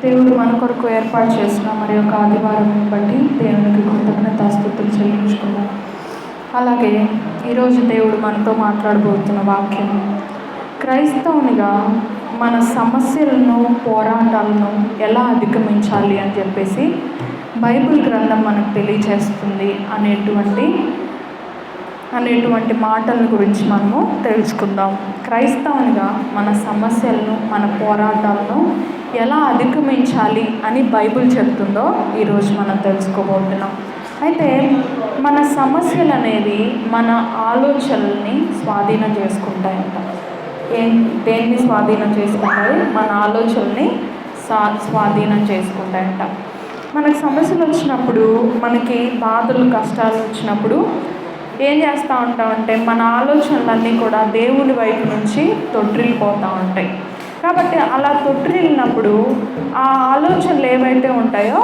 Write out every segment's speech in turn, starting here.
దేవుడు మన కొరకు ఏర్పాటు చేసిన మరి యొక్క ఆదివారం బట్టి దేవునికి కృతజ్ఞతాస్తుతులు చెల్లించుకున్నాం. అలాగే ఈరోజు దేవుడు మనతో మాట్లాడబోతున్న వాక్యం, క్రైస్తవునిగా మన సమస్యలను పోరాటాలను ఎలా అధిగమించాలి అని చెప్పేసి బైబిల్ గ్రంథం మనకు తెలియజేస్తుంది అనేటువంటి మాటల గురించి మనము తెలుసుకుందాం. క్రైస్తవునిగా మన సమస్యలను మన పోరాటాలను ఎలా అధిగమించాలి అని బైబిల్ చెప్తుందో ఈరోజు మనం తెలుసుకోబోతున్నాం. అయితే మన సమస్యలు అనేది మన ఆలోచనల్ని స్వాధీనం చేసుకుంటాయంట. దేన్ని స్వాధీనం చేసుకుంటాయి? మన ఆలోచనల్ని స్వాధీనం చేసుకుంటాయంట. మనకు సమస్యలు వచ్చినప్పుడు, మనకి బాధలు కష్టాలు వచ్చినప్పుడు ఏం చేస్తూ ఉంటామంటే మన ఆలోచనలన్నీ కూడా దేవుని వైపు నుంచి తొట్టిల్లిపోతూ ఉంటాయి. కాబట్టి అలా తొట్టిల్లినప్పుడు ఆ ఆలోచనలు ఏవైతే ఉంటాయో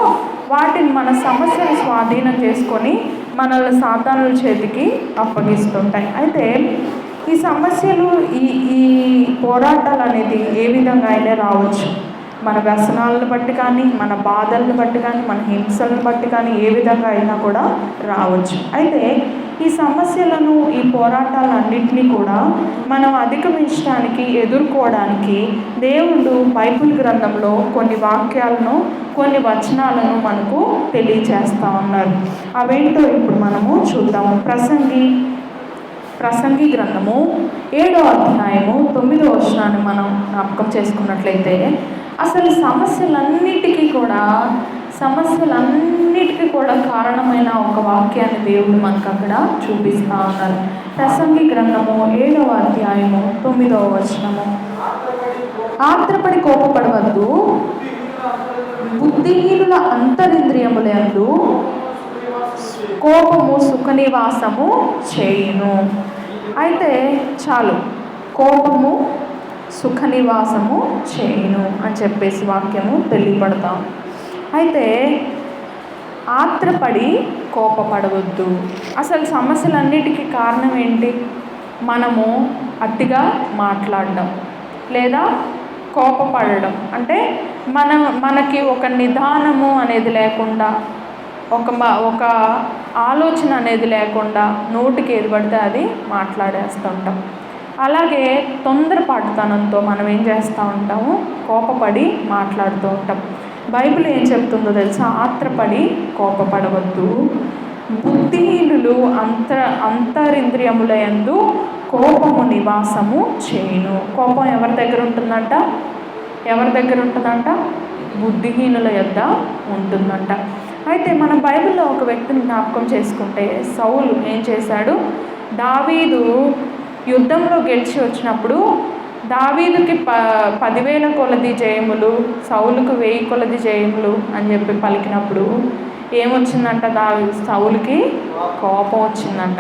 వాటిని మన సమస్యలు స్వాధీనం చేసుకొని మనల్ని సాతానుల చేతికి అప్పగిస్తుంటాయి. అయితే ఈ సమస్యలు ఈ పోరాటాలు అనేది ఏ విధంగా అయినా రావచ్చు. మన వ్యసనాలను బట్టి కానీ, మన బాధలను బట్టి కానీ, మన హింసలను బట్టి కానీ ఏ విధంగా అయినా కూడా రావచ్చు. అయితే ఈ సమస్యలను, ఈ పోరాటాలన్నింటినీ కూడా మనం అధిగమించడానికి, ఎదుర్కోవడానికి దేవుడు బైబిల్ గ్రంథంలో కొన్ని వాక్యాలను, కొన్ని వచనాలను మనకు తెలియజేస్తూ ఉన్నారు. అవేంటో ఇప్పుడు మనము చూద్దాము. ప్రసంగి గ్రంథము 7వ అధ్యాయము 9వ వచనాన్ని మనం జ్ఞాపకం చేసుకున్నట్లయితే, అసలు సమస్యలన్నిటికీ కూడా కారణమైన ఒక వాక్యాన్ని దేవుడు మనకు అక్కడ చూపిస్తూ ఉన్నారు. ప్రసంగి గ్రంథము 7వ అధ్యాయము 9వ వచనము, ఆత్రపడి కోపపడవద్దు, బుద్ధిహీనుల అంతరింద్రియములందు కోపము సుఖనివాసము చేయును. అయితే చాలు, కోపము సుఖనివాసము చేయును అని చెప్పేసి వాక్యము తెలియపడతాం. అయితే ఆత్రపడి కోపపడవద్దు. అసలు సమస్యలన్నిటికీ కారణం ఏంటి? మనము అతిగా మాట్లాడడం లేదా కోపపడడం. అంటే మనకి ఒక నిదానము అనేది లేకుండా, ఒక ఆలోచన అనేది లేకుండా నోటికి ఏది పడితే అది మాట్లాడేస్తుంటాం. అలాగే తొందరపాటుతనంతో మనం ఏం చేస్తూ ఉంటాము? కోపపడి మాట్లాడుతూ ఉంటాం. బైబిల్ ఏం చెప్తుందో తెలుసా? ఆత్రపడి కోపపడవద్దు, బుద్ధిహీనులు అంతరింద్రియములందు కోపము నివాసము చేయును. కోపం ఎవరి దగ్గర ఉంటుందంట? బుద్ధిహీనుల యొద్ద ఉంటుందంట. అయితే మనం బైబిల్లో ఒక వ్యక్తిని జ్ఞాపకం చేసుకుంటే, సౌలు ఏం చేశాడు? దావీదు యుద్ధంలో గెలిచి వచ్చినప్పుడు దావీదుకి 10,000 కొలది జయములు, సౌలుకు 1000 కొలది జయములు అని చెప్పి పలికినప్పుడు ఏమొచ్చిందంట? సౌలుకి కోపం వచ్చిందంట.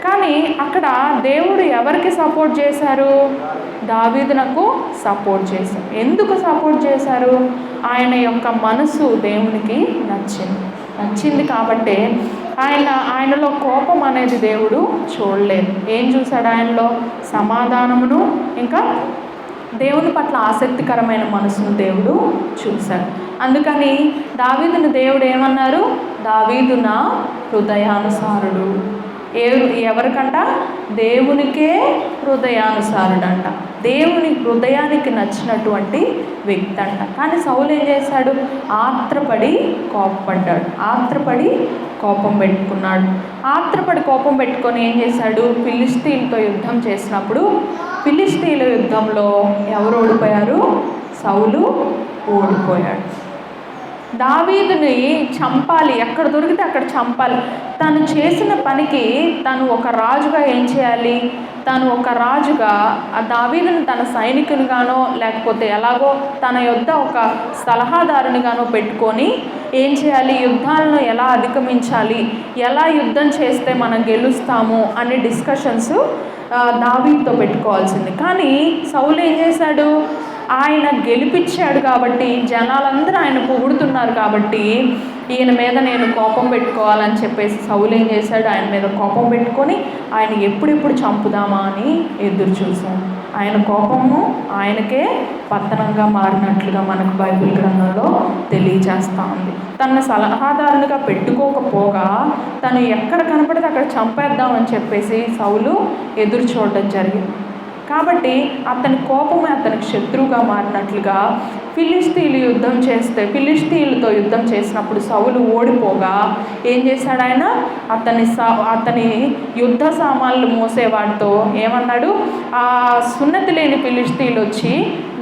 కానీ అక్కడ దేవుడు ఎవరికి సపోర్ట్ చేశారు? దావీదునకు సపోర్ట్ చేశారు. ఎందుకు సపోర్ట్ చేశారు? ఆయన యొక్క మనసు దేవునికి నచ్చింది కాబట్టి ఆయనలో కోపం అనేది దేవుడు చూడలేదు. ఏం చూశాడు? ఆయనలో సమాధానమును, ఇంకా దేవుని పట్ల ఆసక్తికరమైన మనసును దేవుడు చూశాడు. అందుకని దావీదును దేవుడు ఏమన్నారు? దావీదు నా హృదయానుసారుడు. ఎవరికంట? దేవునికే హృదయానుసారుడంట. దేవుని హృదయానికి నచ్చినటువంటి వ్యక్తి అంట. కానీ సౌలు ఏం చేశాడు? ఆత్రపడి కోపపడ్డాడు, ఆత్రపడి కోపం పెట్టుకున్నాడు. ఆత్రపడి కోపం పెట్టుకొని ఏం చేశాడు? ఫిలిష్తీయులతో యుద్ధం చేసినప్పుడు ఫిలిష్తీయుల యుద్ధంలో ఎవరు ఓడిపోయారు? సౌలు ఓడిపోయాడు. దావీదుని చంపాలి, ఎక్కడ దొరికితే అక్కడ చంపాలి. తను చేసిన పనికి తను ఒక రాజుగా ఏం చేయాలి? తను ఒక రాజుగా ఆ దావీదుని తన సైనికునిగానో లేకపోతే ఎలాగో తన యొద్ద ఒక సలహాదారునిగానో పెట్టుకొని ఏం చేయాలి? యుద్ధాలను ఎలా అధిగమించాలి, ఎలా యుద్ధం చేస్తే మనం గెలుస్తాము అనే డిస్కషన్స్ దావీదుతో పెట్టుకోవాల్సింది. కానీ సౌలు ఏం చేశాడు? ఆయన గెలిపించాడు కాబట్టి, జనాలందరూ ఆయన పొగుడుతున్నారు కాబట్టి ఈయన మీద నేను కోపం పెట్టుకోవాలని చెప్పేసి సౌలు ఏం చేశాడు? ఆయన మీద కోపం పెట్టుకొని ఆయన ఎప్పుడెప్పుడు చంపుదామా అని ఎదురు చూశాడు. ఆయన కోపము ఆయనకే పతనంగా మారినట్లుగా మనకు బైబిల్ గ్రంథంలో తెలియజేస్తూ ఉంది. తన సలహాదారునిగా పెట్టుకోకపోగా తను ఎక్కడ కనపడితే అక్కడ చంపేద్దామని చెప్పేసి సౌలు ఎదురు చూడడం జరిగింది. కాబట్టి అతని కోపమే అతనికి శత్రువుగా మారినట్లుగా ఫిలిష్తీయులతో యుద్ధం చేసినప్పుడు సౌలు ఓడిపోగా ఏం చేశాడు ఆయన? అతని యుద్ధ సామాన్లు మోసేవాడితో ఏమన్నాడు? ఆ సున్నతి లేని ఫిలిష్తీయులు వచ్చి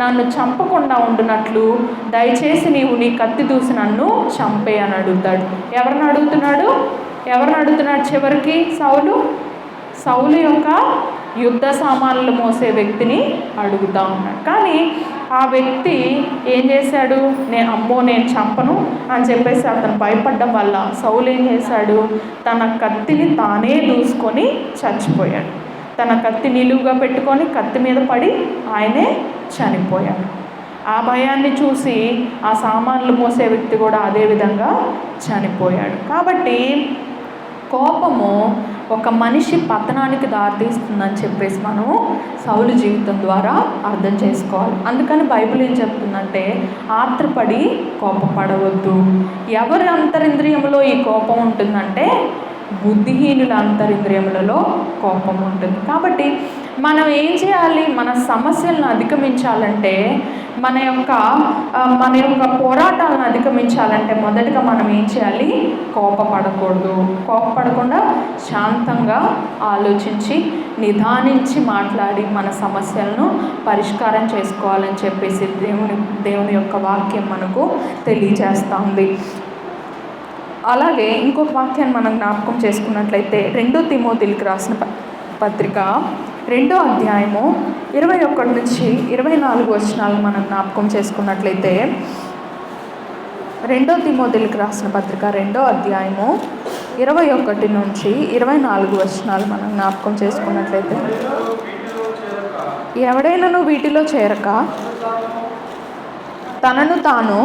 నన్ను చంపకుండా ఉండునట్లు దయచేసి నీవు నీ కత్తి దూసి నన్ను చంపే అని అడుగుతాడు. ఎవరిని అడుగుతున్నాడు చివరికి? సౌలు యొక్క యుద్ధ సామాన్లు మోసే వ్యక్తిని అడుగుతూ ఉన్నాడు. కానీ ఆ వ్యక్తి ఏం చేశాడు? నేను చంపను అని చెప్పేసి అతను భయపడడం వల్ల సౌలు ఏం చేశాడు? తన కత్తిని తానే దూసుకొని చచ్చిపోయాడు. తన కత్తి నిలువుగా పెట్టుకొని కత్తి మీద పడి ఆయనే చనిపోయాడు. ఆ భయాన్ని చూసి ఆ సామాన్లు మోసే వ్యక్తి కూడా అదే విధంగా చనిపోయాడు. కాబట్టి కోపము ఒక మనిషి పతనానికి దారితీస్తుందని చెప్పేసి మనము సౌలు జీవితం ద్వారా అర్థం చేసుకోవాలి. అందుకని బైబిల్ ఏం చెప్తుందంటే ఆత్రపడి కోపపడవద్దు. ఎవరి అంతరింద్రియములో ఈ కోపం ఉంటుందంటే బుద్ధిహీనుల అంతరింద్రియములలో కోపం ఉంటుంది. కాబట్టి మనం ఏం చేయాలి? మన సమస్యలను అధిగమించాలంటే మన యొక్క పోరాటాలను అధిగమించాలంటే మొదటగా మనం ఏం చేయాలి? కోపపడకుండా శాంతంగా ఆలోచించి నిదానించి మాట్లాడి మన సమస్యలను పరిష్కారం చేసుకోవాలని చెప్పేసి దేవుని యొక్క వాక్యం మనకు తెలియజేస్తుంది. అలాగే ఇంకొక వాక్యాన్ని మనం జ్ఞాపకం చేసుకున్నట్లయితే 2 తిమోతికి రాసిన పత్రిక 2వ అధ్యాయము 21 నుంచి 24 వచనాలను మనం జ్ఞాపకం చేసుకున్నట్లయితే 2 తిమోతికి రాసిన పత్రిక 2వ అధ్యాయము 21 నుంచి 24 వచనాలు మనం జ్ఞాపకం చేసుకున్నట్లయితే, ఎవడైనాను వీటిలో చేరక తనను తాను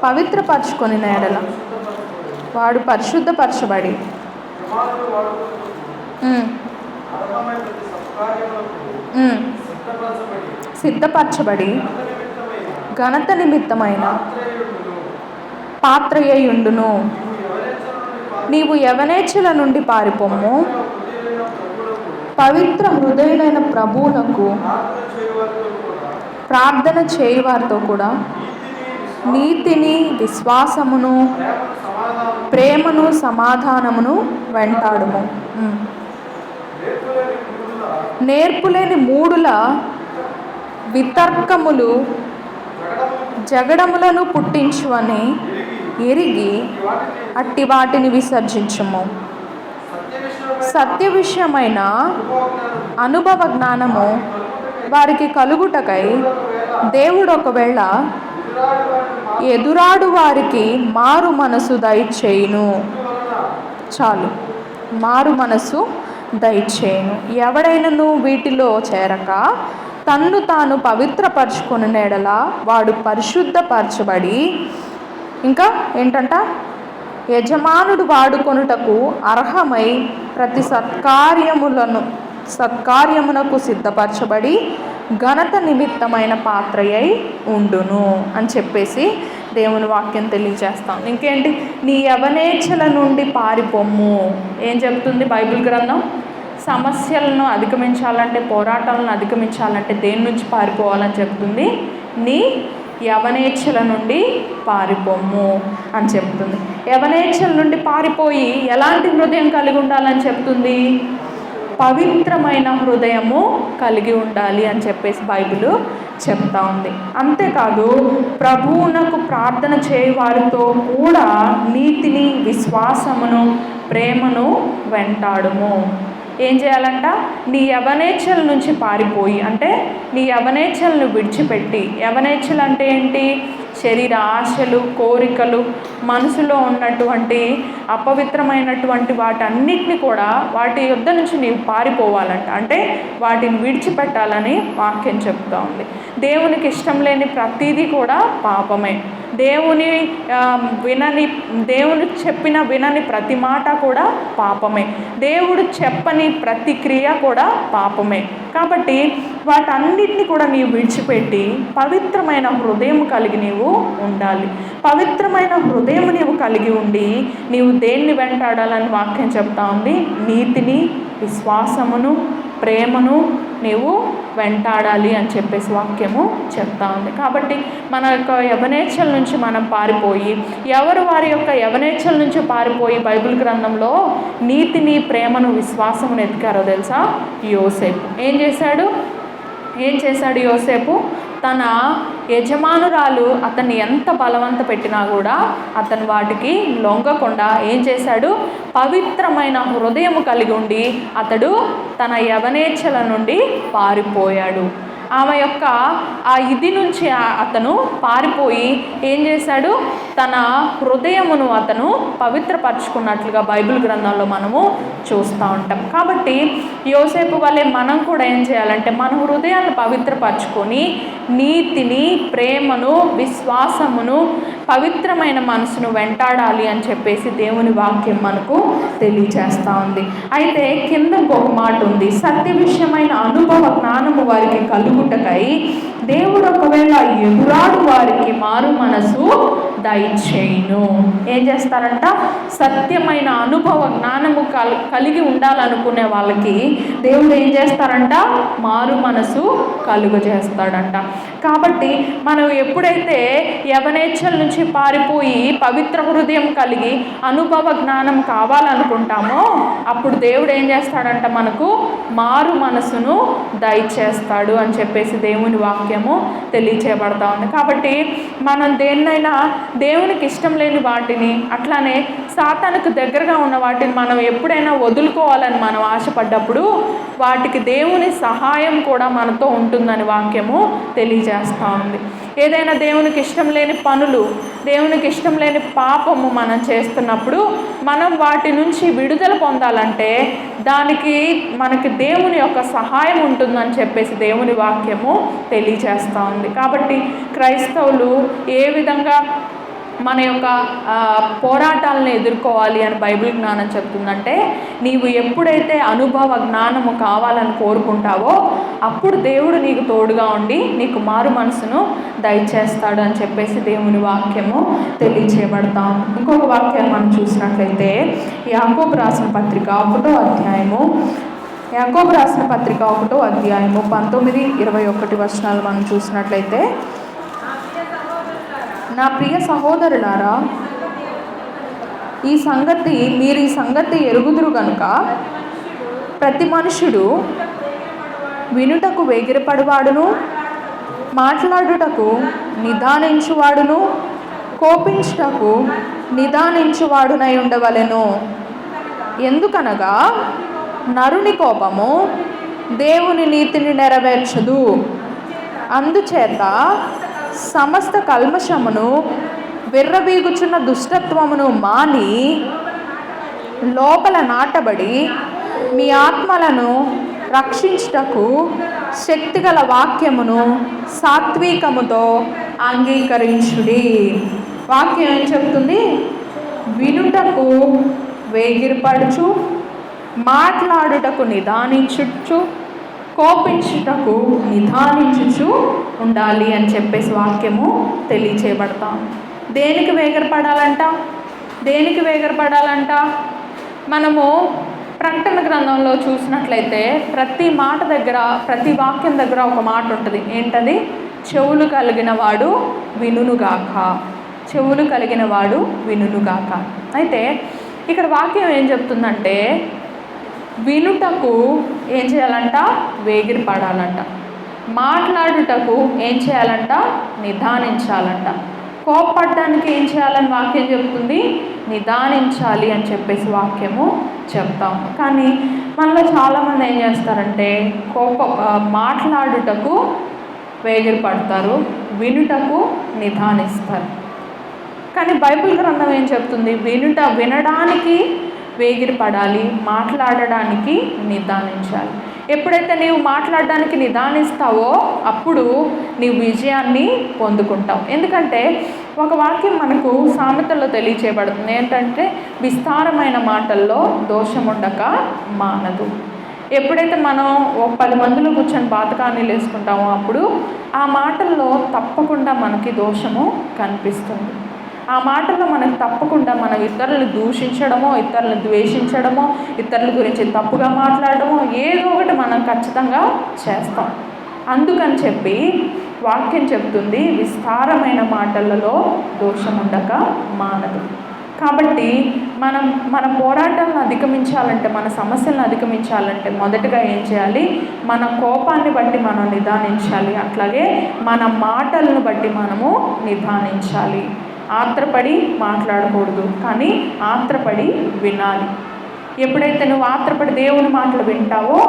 పవిత్రపరచుకొని ఎడల వాడు పరిశుద్ధపరచబడి సిద్ధపరచబడి ఘనత నిమిత్తమైన పాత్రయ్యుండును. నీవు యవనేచ్ఛల నుండి పారిపోము, పవిత్ర హృదయులైన ప్రభువునకు ప్రార్థన చేయువారితో కూడా నీతిని, విశ్వాసమును, ప్రేమను, సమాధానమును వెంటాడుము. నేర్పులేని మూడుల వితర్కములు జగడములను పుట్టించువని ఎరిగి అట్టి వాటిని విసర్జించుము. సత్య విషయమైన అనుభవ జ్ఞానము వారికి కలుగుటకై దేవుడు ఒకవేళ ఎదురాడు వారికి మారు మనసు దయచేయును. చాలు, మారు మనసు దయచేయును. ఎవడైనను వీటిలో చేరక తన్ను తాను పవిత్రపరచుకుని ఎడల వాడు పరిశుద్ధపరచబడి, ఇంకా ఏంటంట, యజమానుడు వాడుకొనుటకు అర్హమై ప్రతి సత్కార్యమునకు సిద్ధపరచబడి ఘనత నిమిత్తమైన పాత్రయై ఉండును అని చెప్పేసి దేవుని వాక్యం తెలియజేస్తాం. ఇంకేంటి? నీ యవనేచ్ఛల నుండి పారిపోమ్ము. ఏం చెప్తుంది బైబిల్ గ్రంథం? సమస్యలను అధిగమించాలంటే, పోరాటాలను అధిగమించాలంటే దేని నుంచి పారిపోవాలని చెప్తుంది? నీ యవనేచ్ఛల నుండి పారిపోమ్ము అని చెప్తుంది. యవనేచ్ఛల నుండి పారిపోయి ఎలాంటి హృదయం కలిగి ఉండాలని చెప్తుంది? పవిత్రమైన హృదయము కలిగి ఉండాలి అని చెప్పేసి బైబిల్ చెప్తా ఉంది. అంతేకాదు, ప్రభువునకు ప్రార్థన చేయవారితో కూడా నీతిని, విశ్వాసమును, ప్రేమను వెంటాడుము. ఏం చేయాలంట? నీ యవనేచ్ఛల నుంచి పారిపోయి, అంటే నీ యవనేచ్ఛలను విడిచిపెట్టి. యవనేచ్ఛలు అంటే ఏంటి? శరీర ఆశలు, కోరికలు, మనసులో ఉన్నటువంటి అపవిత్రమైనటువంటి వాటన్నిటిని కూడా వాటి యొద్ద నుంచి నీవు పారిపోవాలంట. అంటే వాటిని విడిచిపెట్టాలని వాక్యం చెప్తా ఉంది. దేవునికి ఇష్టం లేని ప్రతిదీ కూడా పాపమే. దేవుని చెప్పిన వినని ప్రతి మాట కూడా పాపమే. దేవుడు చెప్పని ప్రతి క్రియ కూడా పాపమే. కాబట్టి వాటన్నిటిని కూడా నీవు విడిచిపెట్టి పవిత్రమైన హృదయం కలిగి నీవు ఉండాలి. పవిత్రమైన హృదయం నీవు కలిగి ఉండి నీవు దేన్ని వెంటాడాలని వాక్యం చెప్తా ఉంది? నీతిని, విశ్వాసమును, ప్రేమను నీవు వెంటాడాలి అని చెప్పేసి వాక్యము చెప్తా ఉంది. కాబట్టి మన యొక్క యవనేచ్ఛల నుంచి మనం పారిపోయి, ఎవరు వారి యొక్క యవనేచ్ఛల నుంచి పారిపోయి బైబిల్ గ్రంథంలో నీతిని, ప్రేమను, విశ్వాసమును ఎతికారో తెలుసా? యోసేపు. ఏం చేశాడు యోసేపు? తన యజమానురాలు అతన్ని ఎంత బలవంత పెట్టినా కూడా అతను వాటికి లొంగకుండా ఏం చేశాడు? పవిత్రమైన హృదయం కలిగి ఉండి అతడు తన యవనేచ్ఛల నుండి పారిపోయాడు. ఆమె యొక్క ఆ ఇది నుంచి అతను పారిపోయి ఏం చేశాడు? తన హృదయమును అతను పవిత్రపరచుకున్నట్లుగా బైబిల్ గ్రంథంలో మనము చూస్తూ ఉంటాం. కాబట్టి యోసేపు వలె మనం కూడా ఏం చేయాలంటే మన హృదయాన్ని పవిత్రపరచుకొని నీతిని, ప్రేమను, విశ్వాసమును, పవిత్రమైన మనసును వెంటాడాలి అని చెప్పేసి దేవుని వాక్యం మనకు తెలియజేస్తూ ఉంది. అయితే కింద ఇంకొక మాట ఉంది, సత్య విషయమైన అనుభవ జ్ఞానము వారికి కలుగుటకై దేవుడు ఒకవేళ ఎదురాడు వారికి మారు మనసు దయచేయును. ఏం చేస్తారంట? సత్యమైన అనుభవ జ్ఞానము కలిగి ఉండాలనుకునే వాళ్ళకి దేవుడు ఏం చేస్తారంట? మారు మనసు కలుగజేస్తాడంట. కాబట్టి మనం ఎప్పుడైతే యవనేచ్ఛల నుంచి పారిపోయి పవిత్ర హృదయం కలిగి అనుభవ జ్ఞానం కావాలనుకుంటామో అప్పుడు దేవుడు ఏం చేస్తాడంట? మనకు మారు మనసును దయచేస్తాడు అని చెప్పేసి దేవుని వాక్యము తెలియచేయబడతా ఉంది. కాబట్టి మనం దేన్నైనా దేవునికి ఇష్టం లేని వాటిని, అట్లానే సాతానుకు దగ్గరగా ఉన్న వాటిని మనం ఎప్పుడైనా వదులుకోవాలని మనం ఆశపడ్డప్పుడు వాటికి దేవుని సహాయం కూడా మనతో ఉంటుందని వాక్యము తెలియజేస్తూ ఉంది. ఏదైనా దేవునికి ఇష్టం లేని పనులు, దేవునికి ఇష్టం లేని పాపము మనం చేస్తున్నప్పుడు మనం వాటి నుంచి విడుదల పొందాలంటే దానికి మనకి దేవుని యొక్క సహాయం ఉంటుందని చెప్పేసి దేవుని వాక్యము తెలియజేస్తూ ఉంది. కాబట్టి క్రైస్తవులు ఏ విధంగా మన యొక్క పోరాటాలను ఎదుర్కోవాలి అని బైబిల్ జ్ఞానం చెప్తుందంటే, నీవు ఎప్పుడైతే అనుభవ జ్ఞానము కావాలని కోరుకుంటావో అప్పుడు దేవుడు నీకు తోడుగా ఉండి నీకు మారు మనసును దయచేస్తాడు అని చెప్పేసి దేవుని వాక్యము తెలియచేయబడతాం. ఇంకొక వాక్యాన్ని మనం చూసినట్లయితే యాకోబు రాసిన పత్రిక 1వ అధ్యాయము 19-21 మనం చూసినట్లయితే, నా ప్రియ సహోదరులారా, ఈ సంగతి ఎరుగుదురు గనుక ప్రతి మనుషుడు వినుటకు వేగిరపడువాడును, మాట్లాడుటకు నిదానించువాడును, కోపించుటకు నిదానించువాడునై ఉండవలెను. ఎందుకనగా నరుని కోపము దేవుని నీతిని నెరవేర్చదు. అందుచేత సమస్త కల్మషమును, విర్రవీగుచున్న దుష్టత్వమును మాని లోపల నాటబడి మీ ఆత్మలను రక్షించుటకు శక్తిగల వాక్యమును సాత్వికముతో అంగీకరించుడి. వాక్యం ఏం చెప్తుంది? వినుటకు వేగిరపడుచు, మాట్లాడుటకు నిదానించుచు, కోపించుటకు నిదానించుచు ఉండాలి అని చెప్పేసి వాక్యము తెలియచేయబడతాం. దేనికి వేగరపడాలంట? మనము ప్రకటన గ్రంథంలో చూసినట్లయితే ప్రతి మాట దగ్గర, ప్రతి వాక్యం దగ్గర ఒక మాట ఉంటుంది. ఏంటది? చెవులు కలిగిన వాడు వినుగాక. చెవులు కలిగిన వాడు వినుగాక. అయితే ఇక్కడ వాక్యం ఏం చెప్తుందంటే, వినుటకు ఏం చేయాలంట? వేగిరపడాలంట. మాట్లాడుటకు ఏం చేయాలంట? నిదానించాలంట. కోపపడడానికి ఏం చేయాలని వాక్యం చెప్తుంది? నిదానించాలి అని చెప్పేసి వాక్యము చెప్తాం. కానీ మనలో చాలామంది ఏం చేస్తారంటే మాట్లాడుటకు వేగిరపడతారు, వినుటకు నిదానిస్తారు. కానీ బైబిల్ గ్రంథం ఏం చెప్తుంది? వినడానికి వేగిరపడాలి, మాట్లాడడానికి నిదానించాలి. ఎప్పుడైతే నీవు మాట్లాడడానికి నిదానిస్తావో అప్పుడు నీవు విజయాన్ని పొందుకుంటావు. ఎందుకంటే ఒక వాక్యం మనకు సామెతల్లో తెలియచేయబడుతుంది ఏంటంటే, విస్తారమైన మాటల్లో దోషముండక మానదు. ఎప్పుడైతే మనం ఒక 10 మందిలో కూర్చొని బాతకాన్ని వేసుకుంటామో అప్పుడు ఆ మాటల్లో తప్పకుండా మనకి దోషము కనిపిస్తుంది. ఆ మాటల్లో మనకు తప్పకుండా మనం ఇతరులను దూషించడమో, ఇతరులను ద్వేషించడమో, ఇతరుల గురించి తప్పుగా మాట్లాడడమో ఏదో ఒకటి మనం ఖచ్చితంగా చేస్తాం. అందుకని చెప్పి వాక్యం చెప్తుంది, విస్తారమైన మాటలలో దోషముండక మానదు. కాబట్టి మన పోరాటాలను అధిగమించాలంటే, మన సమస్యలను అధిగమించాలంటే మొదటగా ఏం చేయాలి? మన కోపాన్ని బట్టి మనం నిదానించాలి. అట్లాగే మన మాటలను బట్టి మనము నిదానించాలి. ఆత్రపడి మాట్లాడకూడదు, కానీ ఆత్రపడి వినాలి. ఎప్పుడైతే నువ్వు ఆత్రపడి దేవుని మాటలు వింటావో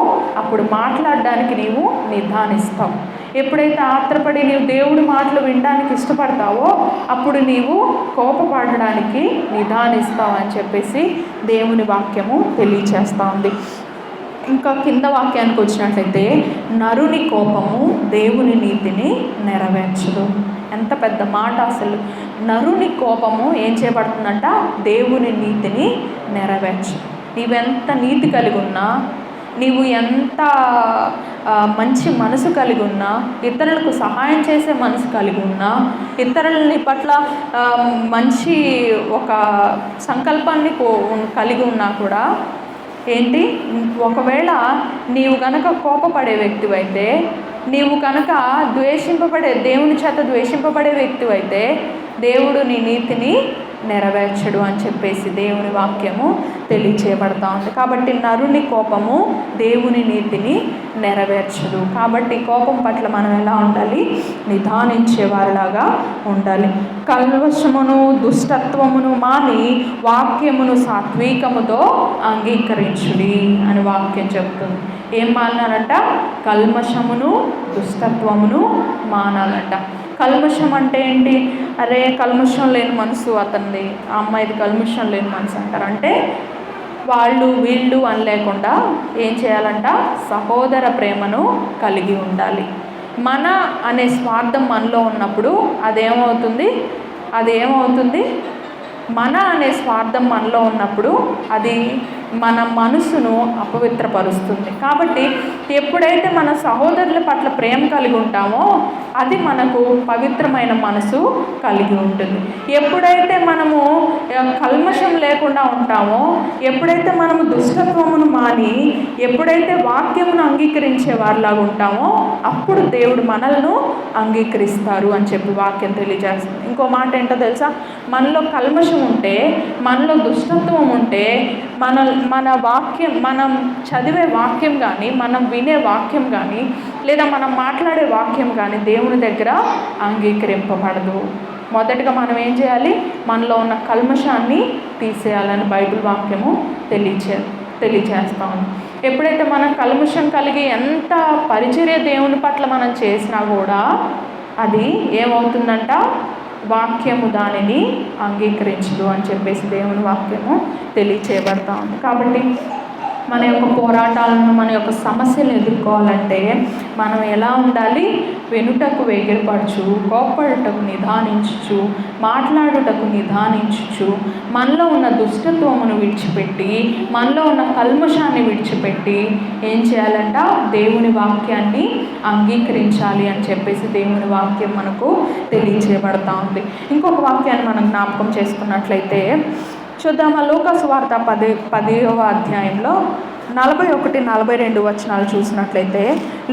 అప్పుడు మాట్లాడడానికి నీవు నిదానిస్తావు. ఎప్పుడైతే ఆత్రపడి నీవు దేవుడి మాటలు వినడానికి ఇష్టపడతావో అప్పుడు నీవు కోపపడడానికి నిదానిస్తావు అని చెప్పేసి దేవుని వాక్యము తెలియచేస్తూ ఉంది. ఇంకా కింద వాక్యానికి వచ్చినట్లయితే, నరుని కోపము దేవుని నీతిని నెరవేర్చదు. ఎంత పెద్ద మాట అసలు! నరుని కోపము ఏం చేయబడుతుందంట? దేవుని నీతిని నెరవేర్చదు. నీవెంత నీతి కలిగి ఉన్నా, నీవు ఎంత మంచి మనసు కలిగి ఉన్నా, ఇతరులకు సహాయం చేసే మనసు కలిగి ఉన్నా, ఇతరులని పట్ల మంచి ఒక సంకల్పాన్ని కలిగి ఉన్నా కూడా ఏంటి, ఒకవేళ నీవు కనుక కోపపడే వ్యక్తివైతే, నీవు కనుక దేవుని చేత ద్వేషింపబడే వ్యక్తివైతే దేవుడు నీ నీతిని నెరవేర్చడు అని చెప్పేసి దేవుని వాక్యము తెలియచేయబడతా ఉంది. కాబట్టి నరుని కోపము దేవుని నీతిని నెరవేర్చదు. కాబట్టి కోపం పట్ల మనం ఎలా ఉండాలి? నిదానించే వారిలాగా ఉండాలి. కల్మషమును దుష్టత్వమును మాని వాక్యమును సాత్వికముతో అంగీకరించుడి అని వాక్యం చెప్తుంది. ఏం మానాలంట? కల్మషమును దుష్టత్వమును మానాలంట. కల్మషం అంటే ఏంటి? అరే కల్మషం లేని మనసు అతనిది, ఆ అమ్మాయిది కల్మషం లేని మనసు అంటారు. అంటే వాళ్ళు వీళ్ళు అని లేకుండా ఏం చేయాలంట? సహోదర ప్రేమను కలిగి ఉండాలి. మన అనే స్వార్థం మనలో ఉన్నప్పుడు అదేమవుతుంది? మన అనే స్వార్థం మనలో ఉన్నప్పుడు అది మన మనసును అపవిత్రపరుస్తుంది. కాబట్టి ఎప్పుడైతే మన సహోదరుల పట్ల ప్రేమ కలిగి ఉంటామో అది మనకు పవిత్రమైన మనసు కలిగి ఉంటుంది. ఎప్పుడైతే మనము కల్మషం లేకుండా ఉంటామో, ఎప్పుడైతే మనము దుష్టత్వమును మాని, ఎప్పుడైతే వాక్యమును అంగీకరించే వారిలాగా ఉంటామో అప్పుడు దేవుడు మనల్ని అంగీకరిస్తారు అని చెప్పి వాక్యం తెలియజేస్తుంది. ఇంకో మాట ఏంటో తెలుసా? మనలో కల్మషం ఉంటే, మనలో దుష్టత్వం ఉంటే మన వాక్యం, మనం చదివే వాక్యం కానీ, మనం వినే వాక్యం కానీ, లేదా మనం మాట్లాడే వాక్యం కానీ దేవుని దగ్గర అంగీకరింపబడదు. మొదటగా మనం ఏం చేయాలి? మనలో ఉన్న కల్మషాన్ని తీసేయాలని బైబిల్ వాక్యము తెలియచేస్తాము. ఎప్పుడైతే మనం కల్మషం కలిగి ఎంత పరిచర్య దేవుని పట్ల మనం చేసినా కూడా అది ఏమవుతుందంట? వాక్యము దానిని అంగీకరించదు అని చెప్పేసి దేవుని వాక్యము తెలియచేయబడతా ఉంది. కాబట్టి మన యొక్క పోరాటాలను, మన యొక్క సమస్యలు ఎదుర్కోవాలంటే మనం ఎలా ఉండాలి? వెనుటకు వేగిరపరచు, కోపడుటకు నిదానించుచు, మాట్లాడుటకు నిదానించుచు, మనలో ఉన్న దుష్టత్వమును విడిచిపెట్టి, మనలో ఉన్న కల్మషాన్ని విడిచిపెట్టి ఏం చేయాలంట? దేవుని వాక్యాన్ని అంగీకరించాలి అని చెప్పేసి దేవుని వాక్యం మనకు తెలియచేయబడతా ఉంది. ఇంకొక వాక్యాన్ని మనం జ్ఞాపకం చేసుకున్నట్లయితే చూద్దామా? లూకా సువార్త 10వ అధ్యాయంలో 41-42 వచనాలు చూసినట్లయితే,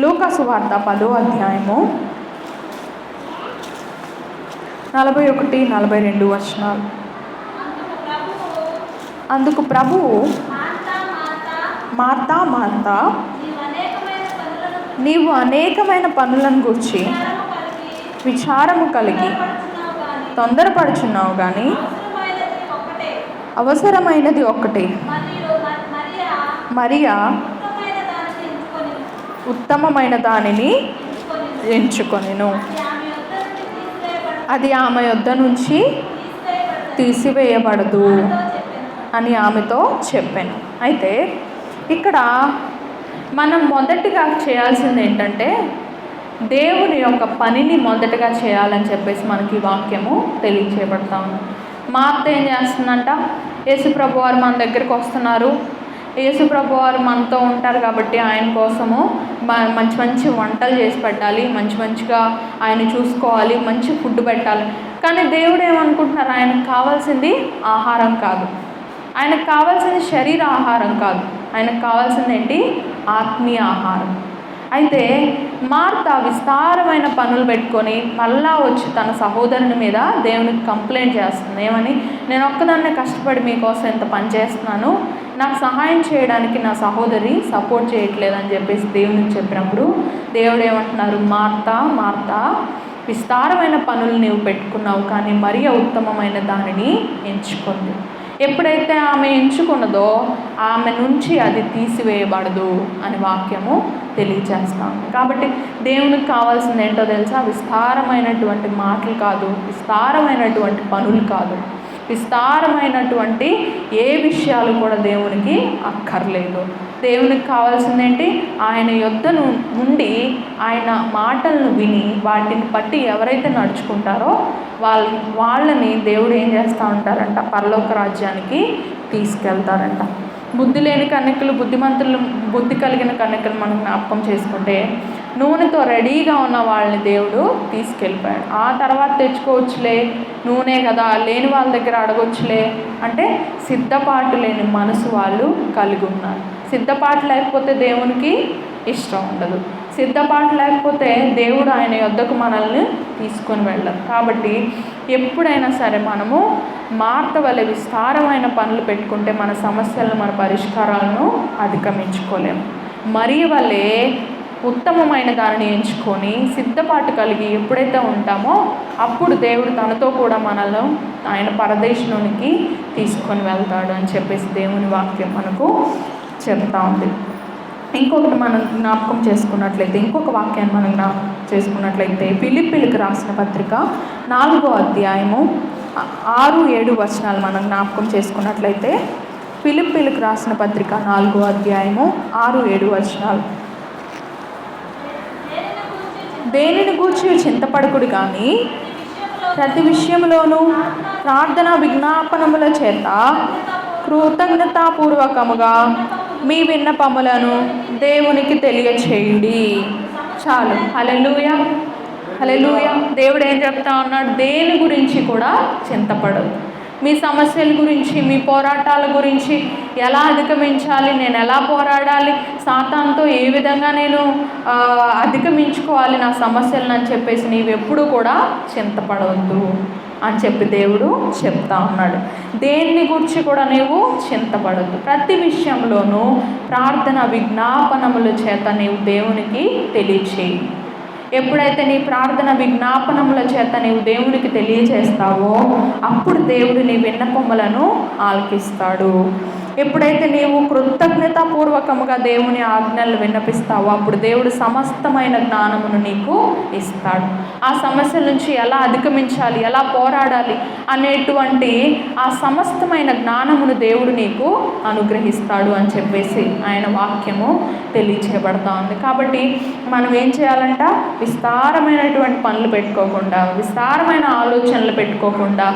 లూకా సువార్త 10వ అధ్యాయము 41-42 వచనాలు. అందుకు ప్రభువు, మార్తా మార్తా, నీవు అనేకమైన పనులను గూర్చి విచారము కలిగి తొందరపడుచున్నావు కానీ అవసరమైనది ఒక్కటే. మరియా ఉత్తమమైన దానిని ఎంచుకొనెను. అది ఆమె యొద్ద నుంచి తీసివేయబడదు అని ఆమెతో చెప్పాను. అయితే ఇక్కడ మనం మొదటిగా చేయాల్సింది ఏంటంటే దేవుని యొక్క పనిని మొదటగా చేయాలని చెప్పేసి మనకి వాక్యము తెలియచేయబడతా ఉంది. మార్త ఏం చేస్తుందంట, యేసుప్రభు వారు మన దగ్గరికి వస్తున్నారు, యేసుప్రభు వారు మనతో ఉంటారు కాబట్టి ఆయన కోసము మంచి మంచి వంటలు చేసి పెట్టాలి, మంచిగా ఆయన చూసుకోవాలి, మంచి ఫుడ్ పెట్టాలి. కానీ దేవుడు ఏమనుకుంటున్నారు, ఆయనకు కావాల్సింది ఆహారం కాదు, ఆయనకు కావాల్సింది శరీర ఆహారం కాదు, ఆయనకు కావాల్సింది ఏంటి, ఆత్మీయ ఆహారం. అయితే మార్త విస్తారమైన పనులు పెట్టుకొని మళ్ళా వచ్చి తన సహోదరుని మీద దేవునికి కంప్లైంట్ చేస్తుంది. ఏమని, నేను ఒక్కదాన్నే కష్టపడి మీకోసం ఎంత పని చేస్తున్నాను, నాకు సహాయం చేయడానికి నా సహోదరి సపోర్ట్ చేయట్లేదని చెప్పేసి దేవునికి చెప్పినప్పుడు దేవుడు ఏమంటున్నారు, మార్త విస్తారమైన పనులు నీవు పెట్టుకున్నావు, కానీ మరీ ఉత్తమమైన దానిని ఎంచుకుంది. ఎప్పుడైతే ఆమె ఎంచుకున్నదో ఆమె నుంచి అది తీసివేయబడదు అని వాక్యము తెలియజేస్తాం. కాబట్టి దేవునికి కావాల్సింది ఏంటో తెలుసా, విస్తారమైనటువంటి మాటలు కాదు, విస్తారమైనటువంటి పనులు కాదు, విస్తారమైనటువంటి ఏ విషయాలు కూడా దేవునికి అక్కర్లేదు. దేవునికి కావాల్సింది ఏంటి, ఆయన యొద్దను ఉండి ఆయన మాటలను విని వాటిని బట్టి ఎవరైతే నడుచుకుంటారో వాళ్ళని దేవుడు ఏం చేస్తూ ఉంటారంట, పరలోక రాజ్యానికి తీసుకెళ్తారంట. బుద్ధి లేని కన్యకలు, బుద్ధి కలిగిన కన్యకలు మనం జ్ఞాపకం చేసుకుంటే నూనెతో రెడీగా ఉన్న వాళ్ళని దేవుడు తీసుకెళ్ళిపోయాడు. ఆ తర్వాత తెచ్చుకోవచ్చులే, నూనె కదా, లేని వాళ్ళ దగ్గర అడగొచ్చులే అంటే సిద్ధపాటు లేని మనసు వాళ్ళు కలిగి ఉన్నారు. సిద్ధపాటు లేకపోతే దేవునికి ఇష్టం ఉండదు, సిద్ధపాటు లేకపోతే దేవుడు ఆయన యొద్దకు మనల్ని తీసుకొని వెళ్ళరు. కాబట్టి ఎప్పుడైనా సరే మనము మార్త వలె విస్తారమైన పనులు పెట్టుకుంటే మన సమస్యలను, మన పరిష్కారాలను అధిగమించుకోలేము. మరి వలె ఉత్తమమైన దానిని ఎంచుకొని సిద్ధపాటు కలిగి ఎప్పుడైతే ఉంటామో అప్పుడు దేవుడు తనతో కూడా మనల్ని ఆయన పరదేశంలోనికి తీసుకొని వెళ్తాడు అని చెప్పేసి దేవుని వాక్యం మనకు చెప్తా ఉంది. ఇంకొకటి మనం జ్ఞాపకం చేసుకున్నట్లయితే, ఇంకొక వాక్యాన్ని మనం జ్ఞాపకం చేసుకున్నట్లయితే ఫిలిప్పీలకు రాసిన పత్రిక 4వ అధ్యాయము 6-7 వచనాలు మనం జ్ఞాపకం చేసుకున్నట్లయితే, ఫిలిప్పీలకు రాసిన పత్రిక 4వ అధ్యాయము 6-7 వచనాలు. దేనిని గూర్చి చింతపడకుడు కానీ ప్రతి విషయంలోనూ ప్రార్థన విజ్ఞాపనముల చేత కృతజ్ఞతాపూర్వకముగా మీ విన్నపములను దేవునికి తెలియచేయండి. చాలు. హల్లెలూయా, హల్లెలూయా. దేవుడు ఏం చెప్తా ఉన్నాడు, దేని గురించి కూడా చింతపడదు. మీ సమస్యల గురించి, మీ పోరాటాల గురించి ఎలా అధిగమించాలి, నేను ఎలా పోరాడాలి, సాతానుతో ఏ విధంగా నేను అధిగమించుకోవాలి నా సమస్యలను అని చెప్పేసి నీవెప్పుడు కూడా చింతపడవద్దు అని చెప్పి దేవుడు చెప్తా ఉన్నాడు. దేన్ని గురించి కూడా నీవు చింతపడద్దు, ప్రతి విషయంలోనూ ప్రార్థన విజ్ఞాపనముల చేత నీవు దేవునికి తెలియచేయి. ఎప్పుడైతే నీ ప్రార్థన విజ్ఞాపనముల చేత నీవు దేవునికి తెలియజేస్తావో అప్పుడు దేవుడు నీ విన్నపములను ఆలకిస్తాడు. ఎప్పుడైతే నీవు కృతజ్ఞతాపూర్వకముగా దేవుని ఆజ్ఞలు విన్నపిస్తావో అప్పుడు దేవుడు సమస్తమైన జ్ఞానమును నీకు ఇస్తాడు. ఆ సమస్యల నుంచి ఎలా అధిగమించాలి, ఎలా పోరాడాలి అనేటువంటి ఆ సమస్తమైన జ్ఞానమును దేవుడు నీకు అనుగ్రహిస్తాడు అని చెప్పేసి ఆయన వాక్యము తెలియచేయబడతా ఉంది. కాబట్టి మనం ఏం చేయాలంట, విస్తారమైనటువంటి పనులు పెట్టుకోకుండా, విస్తారమైన ఆలోచనలు పెట్టుకోకుండా,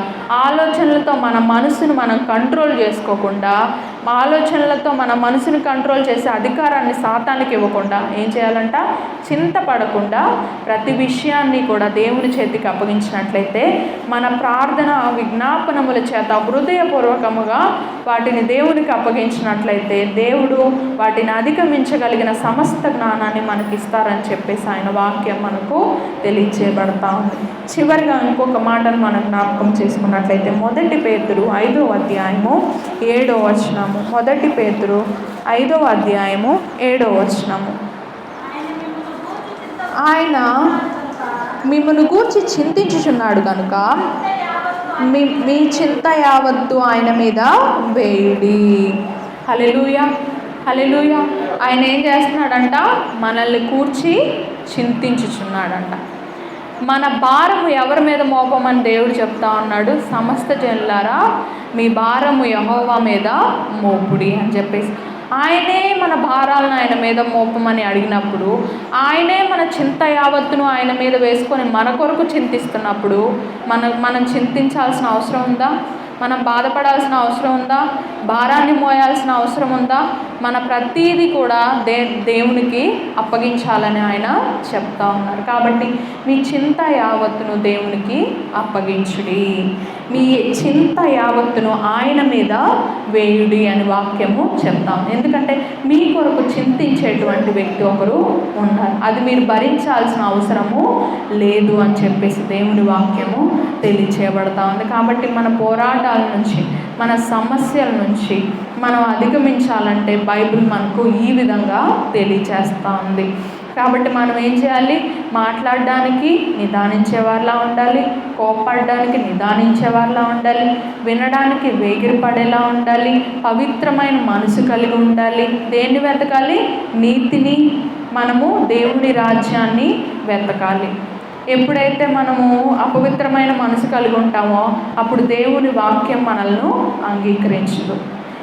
ఆలోచనలతో మన మనసును మనం కంట్రోల్ చేసుకోకుండా, ఆలోచనలతో మన మనసును కంట్రోల్ చేసే అధికారాన్ని సాతానికి ఇవ్వకుండా ఏం చేయాలంట, చింతపడకుండా ప్రతి విషయాన్ని కూడా దేవుని చేతికి అప్పగించినట్లయితే మన ప్రార్థన విజ్ఞాపనముల చేత హృదయపూర్వకముగా వాటిని దేవునికి అప్పగించినట్లయితే దేవుడు వాటిని అధిగమించగలిగిన సమస్త జ్ఞానాన్ని మనకి ఇస్తారని చెప్పేసి ఆయన వాక్యం మనకు తెలియచేయబడతా ఉంది. చివరిగా ఇంకొక మాటను మనం జ్ఞాపకం చేసుకున్నట్లయితే 1 పేతురు 5వ అధ్యాయము 7వ వచనము. 1 పేతురు 5వ అధ్యాయము 7వ వచనము. ఆయన మిమ్మల్ని గూర్చి చింతించుచున్నాడు కనుక మీ చింత యావత్తు ఆయన మీద వేయుడి. హల్లెలూయా, హల్లెలూయా. ఆయన ఏం చేస్తున్నాడంట, మనల్ని కూర్చి చింతించుచున్నాడంట. మన భారము ఎవరి మీద మోపమని దేవుడు చెప్తా ఉన్నాడు? సమస్త జనులారా మీ భారము యెహోవా మీద మోపుడి అని చెప్పేసి. ఆయనే మన భారాలను ఆయన మీద మోపమని అడిగినప్పుడు, ఆయనే మన చింత యావత్తును ఆయన మీద వేసుకొని మన కొరకు చింతిస్తున్నప్పుడు మనం చింతించాల్సిన అవసరం ఉందా? మనం బాధపడాల్సిన అవసరం ఉందా? భారాన్ని మోయాల్సిన అవసరం ఉందా? మన ప్రతీది కూడా దేవునికి అప్పగించాలని ఆయన చెప్తా ఉన్నారు. కాబట్టి మీ చింత యావత్తును దేవునికి అప్పగించుడి, మీ చింత యావత్తును ఆయన మీద వేయుడి అని వాక్యము చెప్తాం. ఎందుకంటే మీ కొరకు చింతించేటువంటి వ్యక్తి ఒకరు ఉన్నారు, అది మీరు భరించాల్సిన అవసరము లేదు అని చెప్పేసి దేవుని వాక్యము తెలియచేయబడతా ఉంది. కాబట్టి మన పోరాటాల నుంచి, మన సమస్యల నుంచి మనం అధిగమించాలంటే బైబిల్ మనకు ఈ విధంగా తెలియచేస్తూ ఉంది. కాబట్టి మనం ఏం చేయాలి? మాట్లాడడానికి నిదానించేవారిలా ఉండాలి, కోపపడడానికి నిదానించేవారిలా ఉండాలి, వినడానికి వేగిరపడేలా ఉండాలి, పవిత్రమైన మనసు కలిగి ఉండాలి. దేన్ని వెతకాలి? నీతిని, మనము దేవుని రాజ్యాన్ని వెతకాలి. ఎప్పుడైతే మనము అపవిత్రమైన మనసు కలిగి ఉంటామో అప్పుడు దేవుని వాక్యం మనల్ని అంగీకరించదు.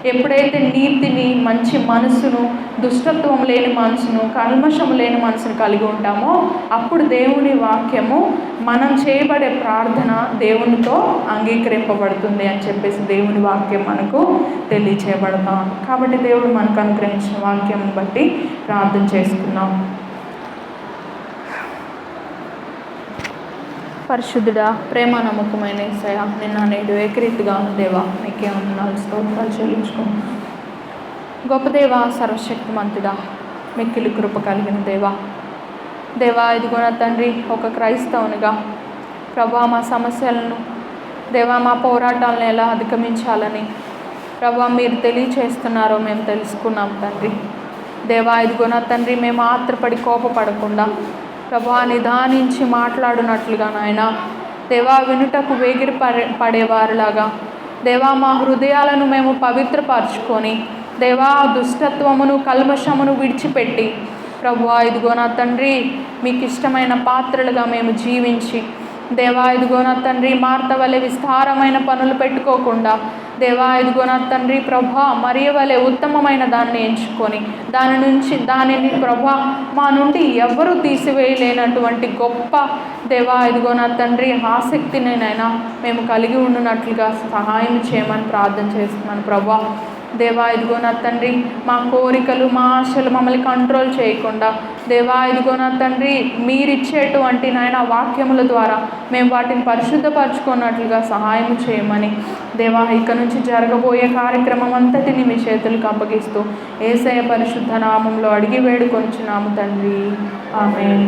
ఎప్పుడైతే నీతిని, మంచి మనసును, దుష్టత్వం లేని మనసును, కల్మషం లేని మనసును కలిగి ఉంటామో అప్పుడు దేవుని వాక్యము, మనం చేయబడే ప్రార్థన దేవునితో అంగీకరింపబడుతుంది అని చెప్పేసి దేవుని వాక్యం మనకు తెలియచేయబడతాం. కాబట్టి దేవుడు మనకు అనుగ్రహించిన వాక్యం బట్టి ప్రార్థన చేసుకున్నాం. పరిశుద్ధుడా, ప్రేమ నమ్మకమైన యేసయ్యా, నిన్న నేడు ఏకరీతిగా ఉన్న దేవా, నీకే వందనాలు, స్తోత్రాలు చెల్లించుకుంటున్నాను. గొప్ప దేవా, సర్వశక్తిమంతుడా, మిక్కిలి కృప కలిగిన దేవా, ఇదిగో నా తండ్రి, ఒక క్రైస్తవునిగా ప్రభా మా సమస్యలను దేవా, మా పోరాటాలను ఎలా అధిగమించాలని ప్రభా మీరు తెలియచేస్తున్నారో మేము తెలుసుకున్నాం తండ్రి. దేవా, ఇదిగో నా తండ్రి, మేము ఆత్రపడి కోపపడకుండా ప్రభా నిదానించి మాట్లాడినట్లుగా నాయన దేవా, వినుటకు వేగిరి పడేవారిలాగా దేవా మా హృదయాలను మేము పవిత్రపరచుకొని దేవా దుష్టత్వమును, కల్మషమును విడిచిపెట్టి ప్రభువా ఇదిగో నా తండ్రి మీకు ఇష్టమైన పాత్రలుగా మేము జీవించి దేవా ఇదిగో నా తండ్రి మార్త వలె విస్తారమైన పనులు పెట్టుకోకుండా దేవా ఇదిగో నా తండ్రి ప్రభా మరియ వలె ఉత్తమమైన దాన్ని ఎంచుకొని దానిని ప్రభా మా నుండి ఎవరు తీసివేయలేనటువంటి గొప్ప దేవా ఇదిగో నా తండ్రి ఆసక్తినైనా మేము కలిగి ఉండునట్లుగా సహాయం చేయమని ప్రార్థన చేస్తున్నాను ప్రభా. దేవా ఇదిగో నా తండ్రి మా కోరికలు, మా ఆశలు మమ్మల్ని కంట్రోల్ చేయకుండా దేవా ఇదిగో నా తండ్రి మీరిచ్చేటువంటి నాయన వాక్యముల ద్వారా మేము వాటిని పరిశుద్ధపరచుకున్నట్లుగా సహాయం చేయమని దేవా ఇక నుంచి జరగబోయే కార్యక్రమం అంతటిని మీ చేతులకు అప్పగిస్తూ యేసయ్య పరిశుద్ధ నామంలో అడిగి వేడుకొనుచున్నాము తండ్రి, ఆమేన్.